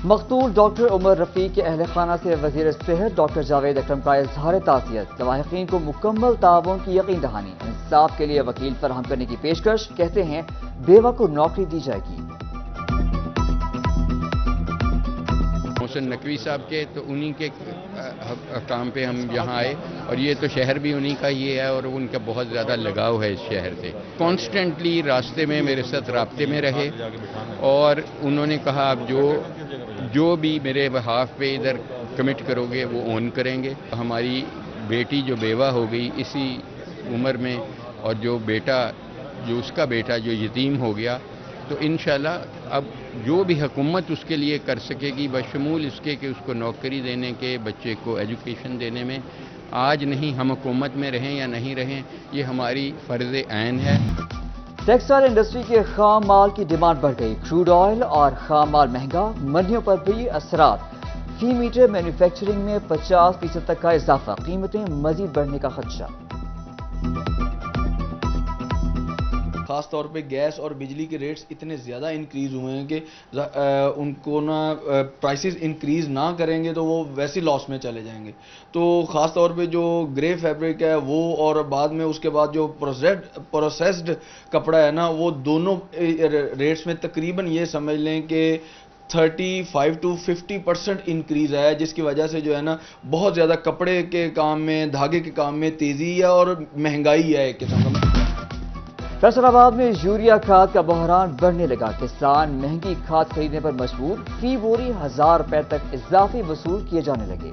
مقتول ڈاکٹر عمر رفیق کے اہل خانہ سے وزیر صحت ڈاکٹر جاوید اکرم کا اظہار تعزیت، لواحقین کو مکمل تعاون کی یقین دہانی، انصاف کے لیے وکیل فراہم کرنے کی پیشکش، کہتے ہیں بیوہ کو نوکری دی جائے گی۔ محسن نقوی صاحب کے تو انہی کے کام پہ ہم یہاں آئے، اور یہ تو شہر بھی انہی کا ہی ہے اور ان کا بہت زیادہ لگاؤ ہے اس شہر سے۔ کانسٹنٹلی راستے میں میرے ساتھ رابطے میں رہے اور انہوں نے کہا آپ جو بھی میرے بہاف پہ ادھر کمٹ کرو گے وہ اون کریں گے۔ ہماری بیٹی جو بیوہ ہو گئی اسی عمر میں، اور جو اس کا بیٹا جو یتیم ہو گیا، تو انشاءاللہ اب جو بھی حکومت اس کے لیے کر سکے گی بشمول اس کے کہ اس کو نوکری دینے کے، بچے کو ایجوکیشن دینے میں، آج نہیں ہم حکومت میں رہیں یا نہیں رہیں، یہ ہماری فرض عین ہے۔ ٹیکسٹائل انڈسٹری کے خام مال کی ڈیمانڈ بڑھ گئی، کروڈ آئل اور خام مال مہنگا، منڈیوں پر بھی اثرات، فی میٹر مینوفیکچرنگ میں 50% تک کا اضافہ، قیمتیں مزید بڑھنے کا خدشہ۔ خاص طور پہ گیس اور بجلی کے ریٹس اتنے زیادہ انکریز ہوئے ہیں کہ ان کو پرائسز انکریز نہ کریں گے تو وہ ویسے لاس میں چلے جائیں گے۔ تو خاص طور پہ جو گرے فیبرک ہے وہ، اور بعد میں اس کے بعد جو پروسیسڈ کپڑا ہے نا، وہ دونوں ریٹس میں تقریباً یہ سمجھ لیں کہ 35 to 50% انکریز ہے، جس کی وجہ سے جو ہے نا بہت زیادہ کپڑے کے کام میں، دھاگے کے کام میں تیزی ہے اور مہنگائی ہے ایک قسم کا۔ فیصل آباد میں یوریا کھاد کا بحران بڑھنے لگا، کسان مہنگی کھاد خریدنے پر مجبور، فی بوری 1000 روپے تک اضافی وصول کیے جانے لگے۔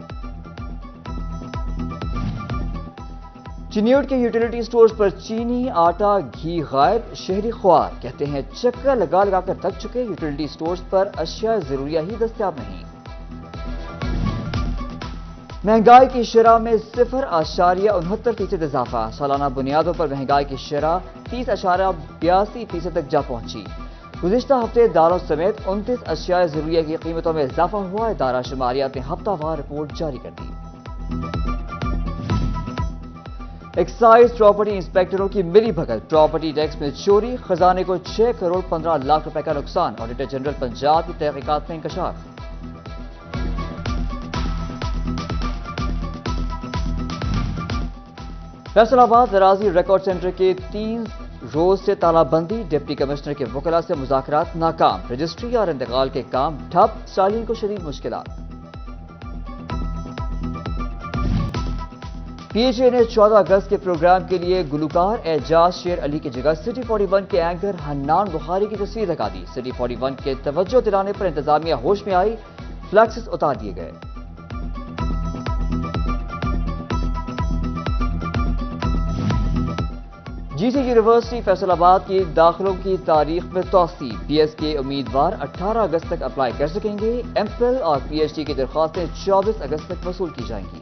چنیوٹ کے یوٹیلیٹی سٹورز پر چینی، آٹا، گھی غائب، شہری خوار، کہتے ہیں چکر لگا لگا کر تھک چکے، یوٹیلیٹی سٹورز پر اشیاء ضروریہ ہی دستیاب نہیں۔ مہنگائی کی شرح میں 0.69% اضافہ، سالانہ بنیادوں پر مہنگائی کی شرح 30.82% تک جا پہنچی۔ گزشتہ ہفتے دالوں سمیت 29 اشیاء ضروریہ کی قیمتوں میں اضافہ ہوا، ادارہ شماریات نے ہفتہ وار رپورٹ جاری کر دی۔ ایکسائز پراپرٹی انسپیکٹروں کی ملی بھگت، پراپرٹی ٹیکس میں چوری، خزانے کو 6 کروڑ 15 لاکھ روپے کا نقصان، آڈیٹر جنرل پنجاب کی تحقیقات میں انکشاف۔ فیصل آباد اراضی ریکارڈ سینٹر کے 3 روز سے تالا بندی، ڈپٹی کمشنر کے وکلاء سے مذاکرات ناکام، رجسٹری اور انتقال کے کام ٹھپ، سالین کو شدید مشکلات۔ پی ایچ اے نے 14 اگست کے پروگرام کے لیے گلوکار اعجاز شیر علی کی جگہ سٹی 41 کے اینکر حنان بخاری کی تصویر لگا دی، سٹی 41 کے توجہ دلانے پر انتظامیہ ہوش میں آئی، فلیکسز اتار دیے گئے۔ جی سی یونیورسٹی فیصل آباد کی داخلوں کی تاریخ میں توسیع، بی ایس کے امیدوار 18 اگست تک اپلائی کر سکیں گے، ایم فل اور پی ایچ ڈی کی درخواستیں 24 اگست تک وصول کی جائیں گی۔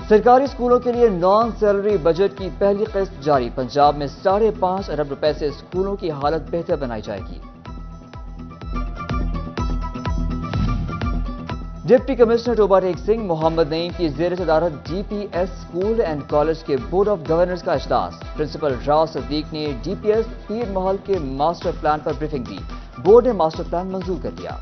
سرکاری اسکولوں کے لیے نان سیلری بجٹ کی پہلی قسط جاری، پنجاب میں 5.5 ارب روپے سے اسکولوں کی حالت بہتر بنائی جائے گی۔ ڈپٹی کمشنر ٹوبہ ٹیک سنگھ محمد نعیم کی زیر صدارت D P S school and college کے بورڈ آف گورنرز کا اجلاس، پرنسپل راؤ صدیق نے ڈی پی ایس پیر محل کے ماسٹر پلان پر بریفنگ دی، بورڈ نے ماسٹر پلان منظور کر دیا۔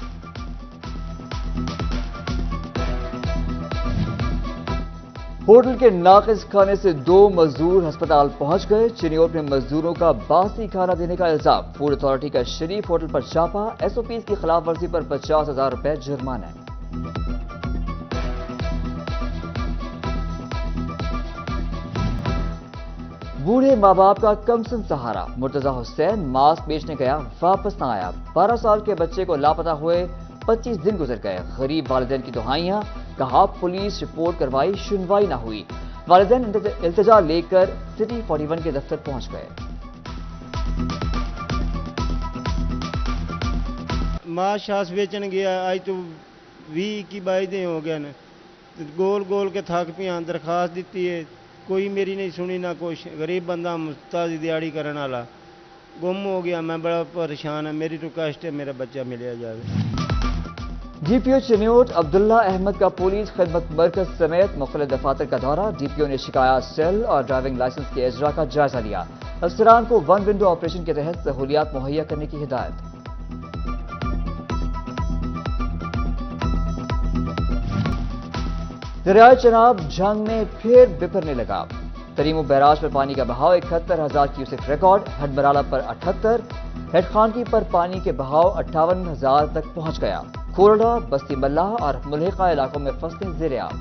ہوٹل کے ناقص کھانے سے 2 مزدور ہسپتال پہنچ گئے، چنیوٹ میں مزدوروں کا باسی کھانا دینے کا الزام، فوڈ اتھارٹی کا شریف ہوٹل پر چھاپا، ایس او پیز کی خلاف ورزی پر 50,000 روپے جرمانہ۔ بوڑھے ماں باپ کا کمسن سہارا، مرتضی حسین ماسک بیچنے گیا واپس نہ آیا، 12 سال کے بچے کو لاپتہ ہوئے 25 دن گزر گئے، غریب والدین کی دہائیاں، کہا پولیس رپورٹ کروائی سنوائی نہ ہوئی، والدین التجا لے کر سٹی 41 کے دفتر پہنچ گئے۔ ماں شاس بیچن گیا، آج تو 20-22 دن ہو گیا نا، گول گول کے تھک پیاں، درخواست دیتی ہے، کوئی میری نہیں سنی نہ کچھ، غریب بندہ مستاذ دیہڑی کرنے والا گم ہو گیا، میں بڑا پریشان ہے، میری ریکویسٹ ہے میرا بچہ ملیا جائے۔ ڈی پی او چنیوٹ عبداللہ احمد کا پولیس خدمت مرکز سمیت مختلف دفاتر کا دورہ، ڈی پی او نے شکایات سیل اور ڈرائیونگ لائسنس کے اجرا کا جائزہ لیا، افسران کو ون ونڈو آپریشن کے تحت سہولیات مہیا کرنے کی ہدایت۔ دریائے چناب جھنگ میں پھر بپھرنے لگا۔ تریمو بیراج پر پانی کا بہاؤ 71,000 کیوسک ریکارڈ، ہڈ مرالہ پر 78، ہیڈ خانکی پر پانی کے بہاؤ 58,000 تک پہنچ گیا۔ کھورڑا، بستی ملاح اور ملحقہ علاقوں میں فصلیں زیر آب۔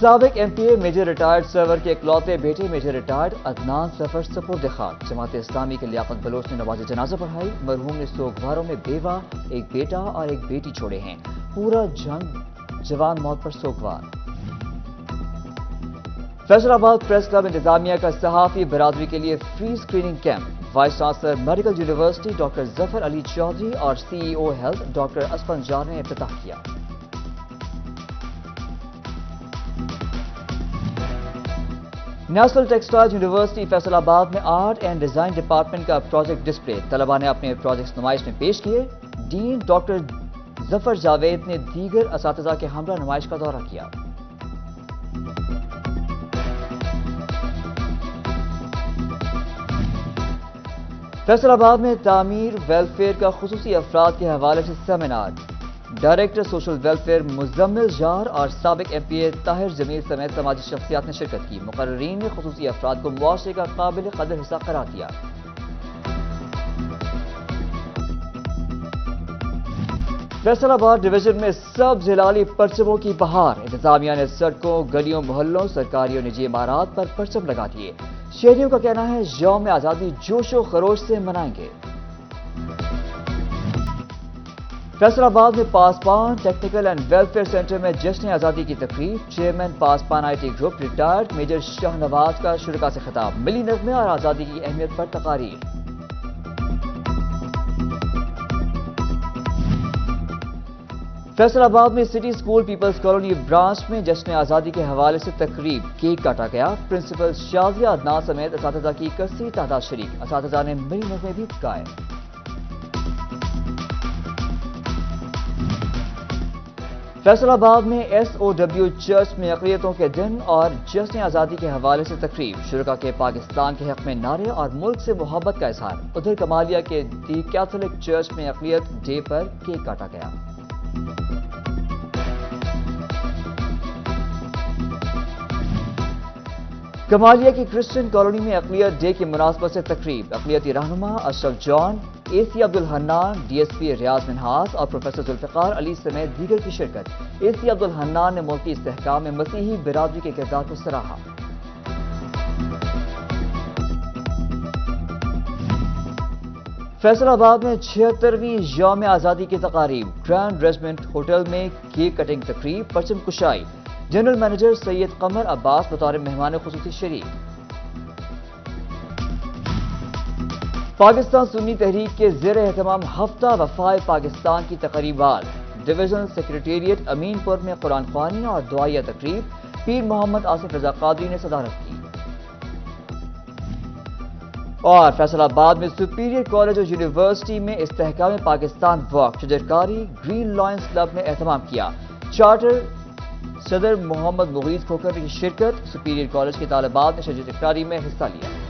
سابق ایم پی اے میجر ریٹائرڈ سرور کے اکلوتے بیٹے میجر ریٹائرڈ عدنان ظفر سپرد خاک۔ جماعت اسلامی کے لیاقت بلوچ نے نماز جنازہ پڑھائی۔ مرحوم نے سوگواروں میں بیوہ، ایک بیٹا اور ایک بیٹی چھوڑے ہیں۔ پورا جنگ جوان موت پر سوگوار۔ فیصل آباد پریس کلب انتظامیہ کا صحافی برادری کے لیے free screening camp. Vice chancellor medical university doctor Zafar Ali Chaudhry اور سی ای او ہیلتھ ڈاکٹر اسفن جار نے افتتاح کیا۔ نیشنل ٹیکسٹائل یونیورسٹی فیصل آباد میں آرٹ اینڈ ڈیزائن ڈپارٹمنٹ کا پروجیکٹ ڈسپلے، طلباء نے اپنے پروجیکٹس نمائش میں پیش کیے۔ ڈین ڈاکٹر ظفر جاوید نے دیگر اساتذہ کے ہمراہ نمائش کا دورہ کیا۔ فیصل آباد میں تعمیر ویلفیئر کا خصوصی افراد کے حوالے سے seminar. Director social welfare Muzammil جار اور سابق ایم پی اے طاہر جمیل سمیت سماجی شخصیات نے شرکت کی۔ مقررین نے خصوصی افراد کو معاشرے کا قابل قدر حصہ قرار دیا۔ فیصل آباد ڈویژن میں سب جلالی پرچموں کی بہار۔ انتظامیہ نے سڑکوں، گلیوں، محلوں، سرکاری اور نجی عمارات پر پرچم لگا دیے۔ شہریوں کا کہنا ہے یوم آزادی جوش و خروش سے منائیں گے۔ فیصل آباد میں Pasban technical and welfare centre میں جشن آزادی کی تقریب۔ Chairman Pasban I T group retired major Shah Nawaz کا شرکاء سے خطاب۔ ملی نغمے اور آزادی کی اہمیت پر تقاریر۔ فیصل آباد میں city school peoples colony branch میں جشن آزادی کے حوالے سے تقریب، کیک کاٹا گیا۔ پرنسپل شازیہ عدنان سمیت اساتذہ کی کثیر تعداد شریک۔ اساتذہ نے ملی نغمے بھی گائے۔ فیصل آباد میں ایس او ڈبلیو چرچ میں اقلیتوں کے دن اور جشن آزادی کے حوالے سے تقریب۔ شرکاء کے پاکستان کے حق میں نعرے اور ملک سے محبت کا اظہار۔ ادھر کمالیہ کے دی کیتھولک چرچ میں اقلیت ڈے پر کیک کاٹا گیا۔ کمالیہ کی کرسچن کالونی میں اقلیت ڈے کی مناسبت سے تقریب۔ اقلیتی رہنما اشرف جان، اے سی عبدالحنان، ڈی ایس پی ریاض منہاس اور پروفیسر ذوالفقار علی سمیت دیگر کی شرکت۔ اے سی عبدالحنان نے ملکی استحکام میں مسیحی برادری کے کردار کو سراہا۔ فیصل آباد میں 76ویں یوم آزادی کی تقاریب۔ گرینڈ ریجمنٹ ہوٹل میں کیک کٹنگ تقریب، پرچم کشائی۔ جنرل مینیجر سید قمر عباس بطور مہمان خصوصی شریک۔ پاکستان سنی تحریک کے زیر اہتمام ہفتہ وفائے پاکستان کی تقریبات۔ ڈویژن سیکریٹریٹ امین پور میں قرآن خوانی اور دعائیہ تقریب۔ پیر محمد آصف رضا قادری نے صدارت کی۔ اور فیصل آباد میں سپیریئر کالج اور یونیورسٹی میں استحکام پاکستان واک شجرکاری گرین لائنز کلب نے اہتمام کیا۔ چارٹر صدر محمد مغیث کھوکھر کی شرکت۔ سپیریئر کالج کے طالبات نے شجرکاری میں حصہ لیا۔